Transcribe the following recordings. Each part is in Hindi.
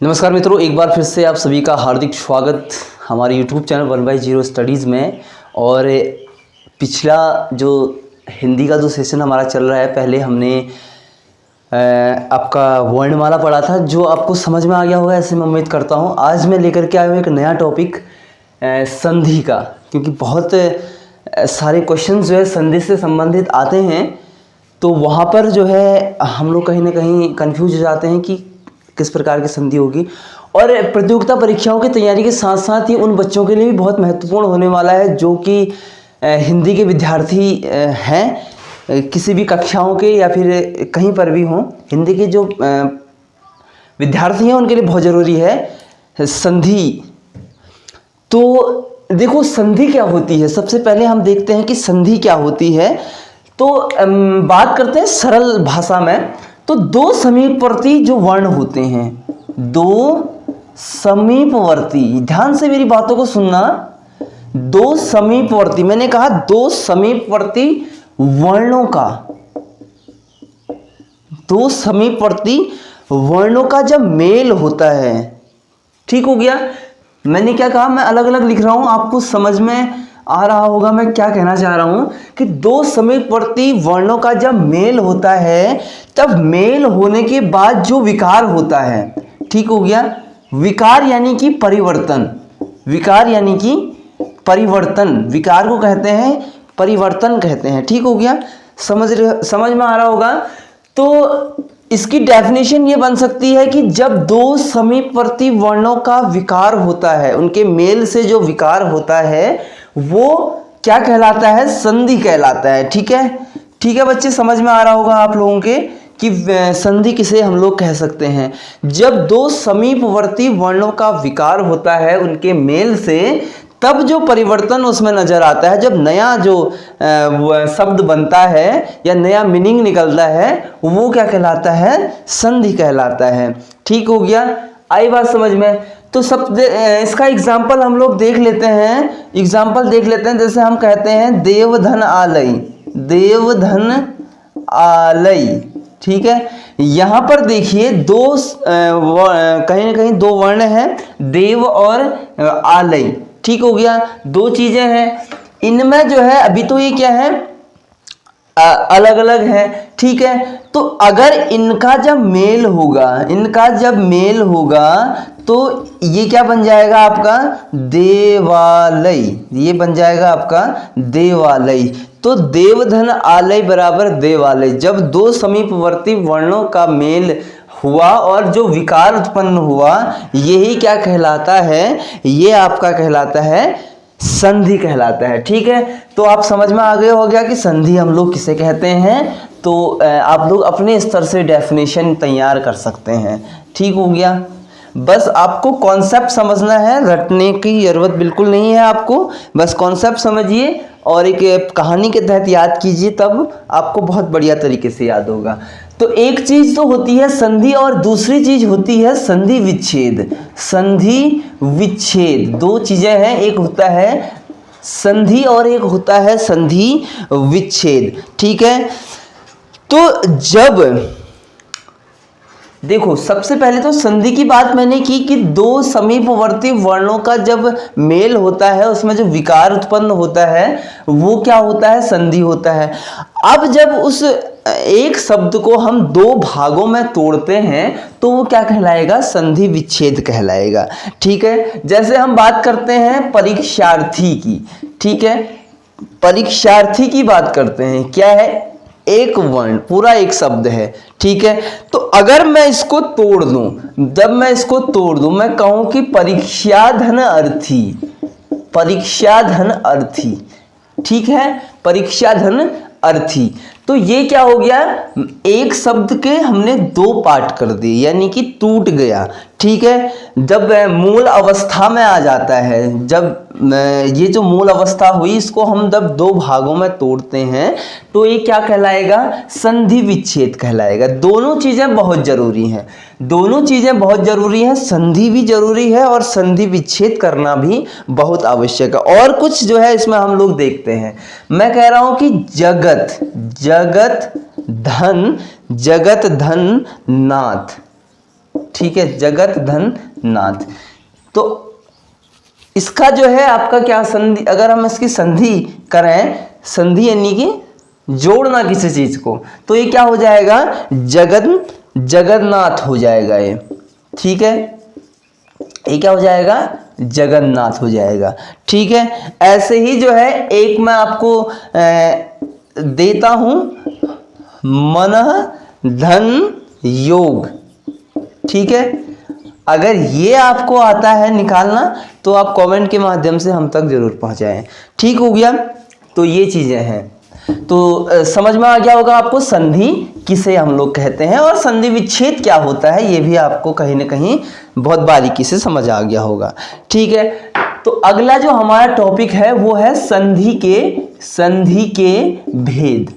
नमस्कार मित्रों, एक बार फिर से आप सभी का हार्दिक स्वागत हमारे YouTube चैनल 1/0 स्टडीज़ में। और पिछला जो हिंदी का जो सेशन हमारा चल रहा है, पहले हमने आपका वर्णमाला पढ़ा था, जो आपको समझ में आ गया होगा ऐसे मैं उम्मीद करता हूँ। आज मैं लेकर के आया हूँ एक नया टॉपिक संधि का, क्योंकि बहुत सारे क्वेश्चन जो है संधि से संबंधित आते हैं, तो वहाँ पर जो है हम लोग कहीं ना कहीं कंफ्यूज हो जाते हैं कि किस प्रकार की संधि होगी। और प्रतियोगिता परीक्षाओं की तैयारी के साथ साथ ही उन बच्चों के लिए भी बहुत महत्वपूर्ण होने वाला है जो कि हिंदी के विद्यार्थी हैं, किसी भी कक्षाओं के या फिर कहीं पर भी हों। हिंदी के जो विद्यार्थी हैं उनके लिए बहुत ज़रूरी है संधि। तो देखो, संधि क्या होती है, सबसे पहले हम देखते हैं कि संधि क्या होती है। तो बात करते हैं सरल भाषा में। तो दो समीपवर्ती जो वर्ण होते हैं, दो समीपवर्ती, ध्यान से मेरी बातों को सुनना, दो समीपवर्ती, मैंने कहा दो समीपवर्ती वर्णों का, दो समीपवर्ती वर्णों का जब मेल होता है, ठीक हो गया। मैंने क्या कहा, मैं अलग अलग लिख रहा हूं, आपको समझ में आ रहा होगा मैं क्या कहना चाह रहा हूं कि दो समीपवर्ती वर्णों का जब मेल होता है, तब मेल होने के बाद जो विकार होता है, ठीक हो गया। विकार यानी कि परिवर्तन, विकार यानी कि परिवर्तन, विकार को कहते हैं परिवर्तन कहते हैं, ठीक हो गया। समझ में आ रहा होगा। तो इसकी डेफिनेशन ये बन सकती है कि जब दो समीपवर्ती वर्णों का विकार होता है, उनके मेल से जो विकार होता है वो क्या कहलाता है, संधि कहलाता है। ठीक है, ठीक है बच्चे, समझ में आ रहा होगा आप लोगों के कि संधि किसे हम लोग कह सकते हैं। जब दो समीपवर्ती वर्णों का विकार होता है उनके मेल से, तब जो परिवर्तन उसमें नजर आता है, जब नया जो शब्द बनता है या नया मीनिंग निकलता है, वो क्या कहलाता है, संधि कहलाता है। ठीक हो गया, आई बात समझ में। तो सब इसका एग्जाम्पल हम लोग देख लेते हैं, एग्जाम्पल देख लेते हैं। जैसे हम कहते हैं देवधन आलय, देवधन आलय, ठीक है। यहां पर देखिए दो कहीं ना कहीं दो वर्ण हैं, देव और आलय, ठीक हो गया। दो चीजें हैं, इनमें जो है अभी तो ये क्या है, अलग अलग है, ठीक है। तो अगर इनका जब मेल होगा, इनका जब मेल होगा तो ये क्या बन जाएगा आपका, देवालय, ये बन जाएगा आपका देवालय। तो देवधन आलय बराबर देवालय। जब दो समीपवर्ती वर्णों का मेल हुआ और जो विकार उत्पन्न हुआ, यही क्या कहलाता है, ये आपका कहलाता है संधि कहलाता है। ठीक है, तो आप समझ में आ गए हो गया कि संधि हम लोग किसे कहते हैं। तो आप लोग अपने स्तर से डेफिनेशन तैयार कर सकते हैं, ठीक हो गया। बस आपको कॉन्सेप्ट समझना है, रटने की जरूरत बिल्कुल नहीं है आपको, बस कॉन्सेप्ट समझिए और एक कहानी के तहत याद कीजिए, तब आपको बहुत बढ़िया तरीके से याद होगा। तो एक चीज तो होती है संधि और दूसरी चीज होती है संधि विच्छेद। संधि विच्छेद दो चीजें हैं, एक होता है संधि और एक होता है संधि विच्छेद, ठीक है। तो जब देखो, सबसे पहले तो संधि की बात मैंने की कि दो समीपवर्ती वर्णों का जब मेल होता है, उसमें जो विकार उत्पन्न होता है वो क्या होता है, संधि होता है। अब जब उस एक शब्द को हम दो भागों में तोड़ते हैं तो वो क्या कहलाएगा, संधि विच्छेद कहलाएगा। ठीक है, जैसे हम बात करते हैं परीक्षार्थी की, ठीक है, परीक्षार्थी की बात करते हैं, क्या है, एक वर्ण, पूरा एक शब्द है, ठीक है। तो अगर मैं इसको तोड़ दूं, जब मैं इसको तोड़ दूं, मैं कहूं कि परीक्षाधन अर्थी, परीक्षाधन अर्थी, ठीक है, परीक्षाधन अर्थी। तो ये क्या हो गया, एक शब्द के हमने दो पार्ट कर दिए, यानी कि टूट गया। ठीक है, जब मूल अवस्था में आ जाता है, जब ये जो मूल अवस्था हुई, इसको हम जब दो भागों में तोड़ते हैं तो ये क्या कहलाएगा, संधि विच्छेद कहलाएगा। दोनों चीजें बहुत जरूरी हैं, दोनों चीजें बहुत जरूरी हैं, संधि भी जरूरी है और संधि विच्छेद करना भी बहुत आवश्यक है। और कुछ जो है इसमें हम लोग देखते हैं, मैं कह रहा हूं कि जगत धन नाथ, ठीक है, जगत धन नाथ। तो इसका जो है आपका क्या संधि, अगर हम इसकी संधि करें, संधि यानी कि जोड़ना किसी चीज को, तो ये क्या हो जाएगा, जगन्नाथ हो जाएगा ये। ठीक है, ये क्या हो जाएगा, जगन्नाथ हो जाएगा। ठीक है, ऐसे ही जो है एक मैं आपको देता हूं, मन धन योग। ठीक है, अगर ये आपको आता है निकालना तो आप कमेंट के माध्यम से हम तक जरूर पहुंचाएं। ठीक हो गया, तो ये चीजें हैं। तो समझ में आ गया होगा आपको संधि किसे हम लोग कहते हैं और संधि विच्छेद क्या होता है, ये भी आपको कहीं ना कहीं बहुत बारीकी से समझ आ गया होगा। ठीक है, तो अगला जो हमारा टॉपिक है वो है संधि के भेद।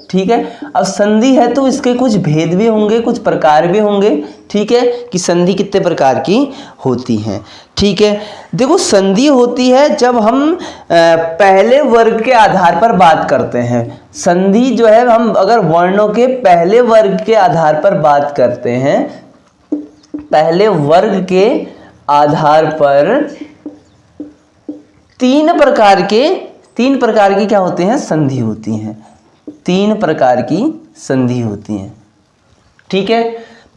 ठीक है, अब संधि है तो इसके कुछ भेद भी होंगे, कुछ प्रकार भी होंगे। ठीक है, कि संधि कितने प्रकार की होती हैं। ठीक है, देखो संधि होती है जब हम पहले वर्ग के आधार पर बात करते हैं। संधि जो है, हम अगर वर्णों के पहले वर्ग के आधार पर बात करते हैं, पहले वर्ग के आधार पर तीन प्रकार की क्या होते हैं, संधि होती हैं। तीन प्रकार की संधि होती हैं। ठीक है,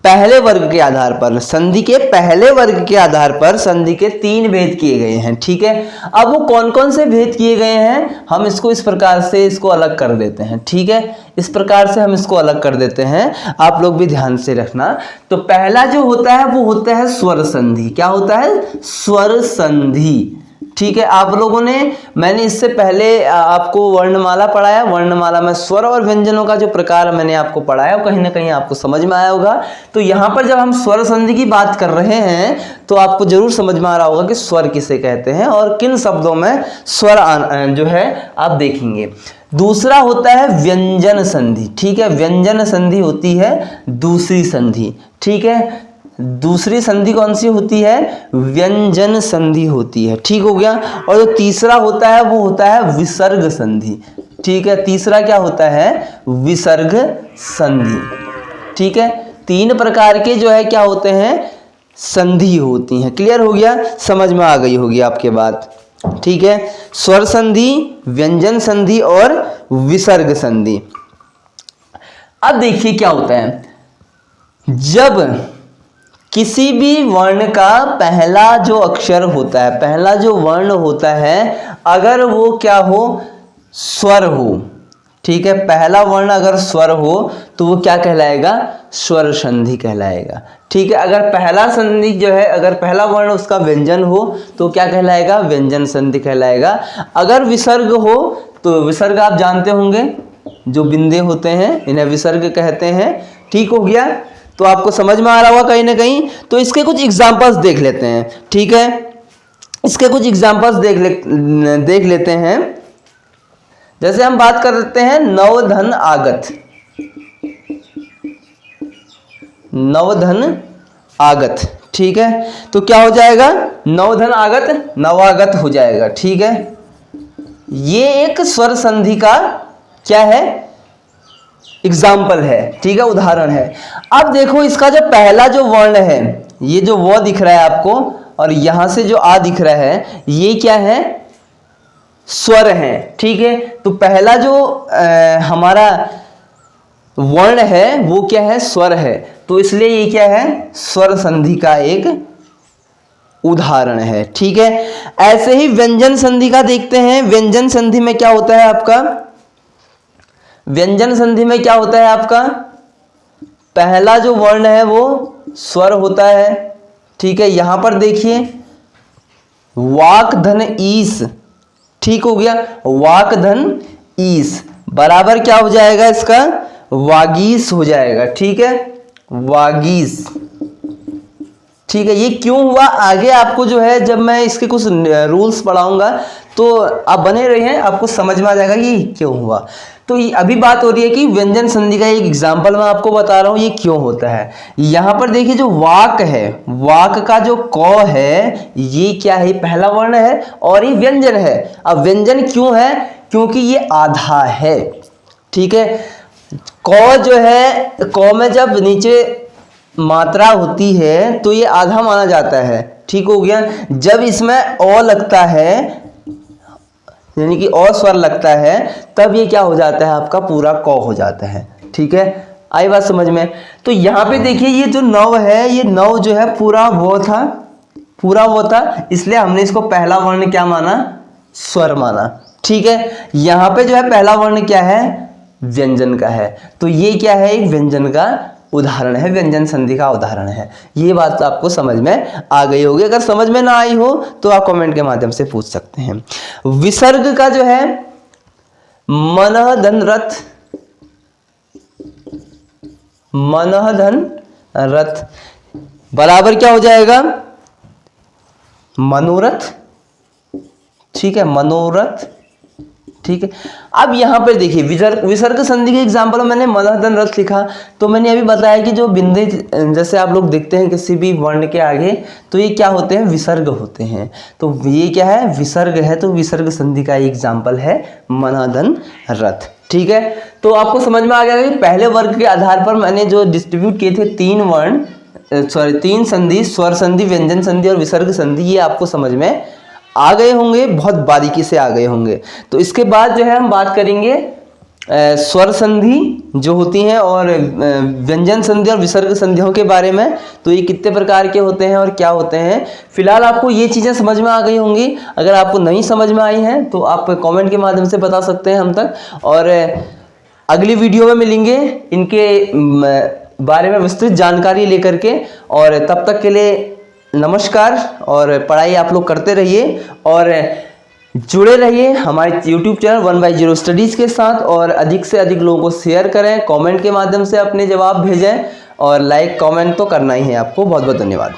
पहले वर्ग के आधार पर, संधि के पहले वर्ग के आधार पर संधि के तीन भेद किए गए हैं। ठीक है, अब वो कौन कौन से भेद किए गए हैं, हम इसको इस प्रकार से इसको अलग कर देते हैं। ठीक है, इस प्रकार से हम इसको अलग कर देते हैं, आप लोग भी ध्यान से रखना। तो पहला जो होता है वो होता है स्वर संधि। क्या होता है, स्वर संधि। ठीक है, आप लोगों ने, मैंने इससे पहले आपको वर्णमाला पढ़ाया, वर्णमाला में स्वर और व्यंजनों का जो प्रकार मैंने आपको पढ़ाया, कहीं ना कहीं आपको समझ में आया होगा। तो यहाँ पर जब हम स्वर संधि की बात कर रहे हैं तो आपको जरूर समझ में आ रहा होगा कि स्वर किसे कहते हैं और किन शब्दों में स्वर जो है आप देखेंगे। दूसरा होता है व्यंजन संधि। ठीक है, व्यंजन संधि होती है दूसरी संधि। ठीक है, दूसरी संधि कौन सी होती है, व्यंजन संधि होती है। ठीक हो गया, और जो तीसरा होता है वो होता है विसर्ग संधि। ठीक है, तीसरा क्या होता है, विसर्ग संधि। ठीक है, तीन प्रकार के जो है क्या होते हैं, संधि होती हैं। क्लियर हो गया, समझ में आ गई होगी आपके बात। ठीक है, स्वर संधि, व्यंजन संधि और विसर्ग संधि। अब देखिए क्या होता है, जब किसी भी वर्ण का पहला जो अक्षर होता है, पहला जो वर्ण होता है, अगर वो क्या हो, स्वर हो। ठीक है, पहला वर्ण अगर स्वर हो तो वो क्या कहलाएगा, स्वर संधि कहलाएगा। ठीक है, अगर पहला संधि जो है, अगर पहला वर्ण उसका व्यंजन हो तो क्या कहलाएगा, व्यंजन संधि कहलाएगा। अगर विसर्ग हो तो विसर्ग आप जानते होंगे, जो बिंदे होते हैं इन्हें विसर्ग कहते हैं। ठीक हो गया, तो आपको समझ में आ रहा होगा कहीं ना कहीं। तो इसके कुछ एग्जांपल्स देख लेते हैं। ठीक है, इसके कुछ एग्जांपल्स देख लेते हैं। जैसे हम बात करते हैं नवधन आगत। नवधन आगत, ठीक है, तो क्या हो जाएगा, नवधन आगत नवागत हो जाएगा। ठीक है, ये एक स्वर संधि का क्या है, एग्जाम्पल है। ठीक है, उदाहरण है। अब देखो इसका जो पहला जो वर्ण है, ये जो वो दिख रहा है आपको, और यहां से जो आ दिख रहा है, ये क्या है, स्वर है। ठीक है, तो पहला जो हमारा वर्ण है वो क्या है, स्वर है। तो इसलिए ये क्या है, स्वर संधि का एक उदाहरण है। ठीक है, ऐसे ही व्यंजन संधि का देखते हैं। व्यंजन संधि में क्या होता है आपका, व्यंजन संधि में क्या होता है आपका, पहला जो वर्ण है वो स्वर होता है। ठीक है, यहां पर देखिए वाक धन ईस। ठीक हो गया, वाक धन ईस बराबर क्या हो जाएगा इसका, वागीस हो जाएगा। ठीक है, वागीस। ठीक है, ये क्यों हुआ, आगे आपको जो है जब मैं इसके कुछ रूल्स पढ़ाऊंगा तो आप बने रहिए, आपको समझ में आ जाएगा कि क्यों हुआ। तो अभी बात हो रही है कि व्यंजन संधि का एक एग्जाम्पल मैं आपको बता रहा हूं ये क्यों होता है। यहां पर देखिए जो वाक है, वाक का जो क है, ये क्या है, पहला वर्ण है और ये व्यंजन है। अब व्यंजन क्यों है, क्योंकि ये आधा है। ठीक है, क जो है, क में जब नीचे मात्रा होती है तो ये आधा माना जाता है। ठीक हो गया। जब इसमें अ लगता है यानी कि अ स्वर लगता है तब ये क्या हो जाता है, आपका पूरा क हो जाता है। ठीक है, आई बात समझ में। तो यहाँ पे देखिए ये जो नव है, ये नव जो है पूरा वो था, पूरा वो था, इसलिए हमने इसको पहला वर्ण क्या माना, स्वर माना। ठीक है, यहाँ पे जो है पहला वर्ण क्या है, व्यंजन का है। तो ये क्या है, एक व्यंजन का उदाहरण है, व्यंजन संधि का उदाहरण है। ये बात आपको समझ में आ गई होगी। अगर समझ में ना आई हो तो आप कमेंट के माध्यम से पूछ सकते हैं। विसर्ग का जो है मनः धन रथ, मनः धन रथ बराबर क्या हो जाएगा, मनोरथ। ठीक है, मनोरथ। ठीक है, अब यहां पर देखिए विसर्ग संधि के एग्जाम्पल में मैंने मनः धन रथ लिखा, तो मैंने अभी बताया कि जो बिंदे जैसे आप लोग देखते हैं किसी भी वर्ण के आगे, तो ये क्या होते हैं, विसर्ग होते हैं। तो ये क्या है, विसर्ग है। तो विसर्ग संधि का एग्जाम्पल है मनः धन रथ। ठीक है, तो आपको समझ में आ गया कि पहले वर्ग के आधार पर मैंने जो डिस्ट्रीब्यूट किए थे तीन वर्ण, तीन संधि, स्वर संधि, व्यंजन संधि और विसर्ग संधि, ये आपको समझ में आ गए होंगे, बहुत बारीकी से आ गए होंगे। तो इसके बाद जो है हम बात करेंगे स्वर संधि जो होती हैं और व्यंजन संधि और विसर्ग संधियों के बारे में। तो ये कितने प्रकार के होते हैं और क्या होते हैं। फिलहाल आपको ये चीज़ें समझ में आ गई होंगी। अगर आपको नहीं समझ में आई हैं तो आप कमेंट के माध्यम से बता सकते हैं हम तक, और अगली वीडियो में मिलेंगे इनके बारे में विस्तृत जानकारी लेकर के। और तब तक के लिए नमस्कार, और पढ़ाई आप लोग करते रहिए और जुड़े रहिए हमारे YouTube चैनल 1/0 स्टडीज़ के साथ, और अधिक से अधिक लोगों को शेयर करें, कमेंट के माध्यम से अपने जवाब भेजें, और लाइक कमेंट तो करना ही है आपको। बहुत बहुत धन्यवाद।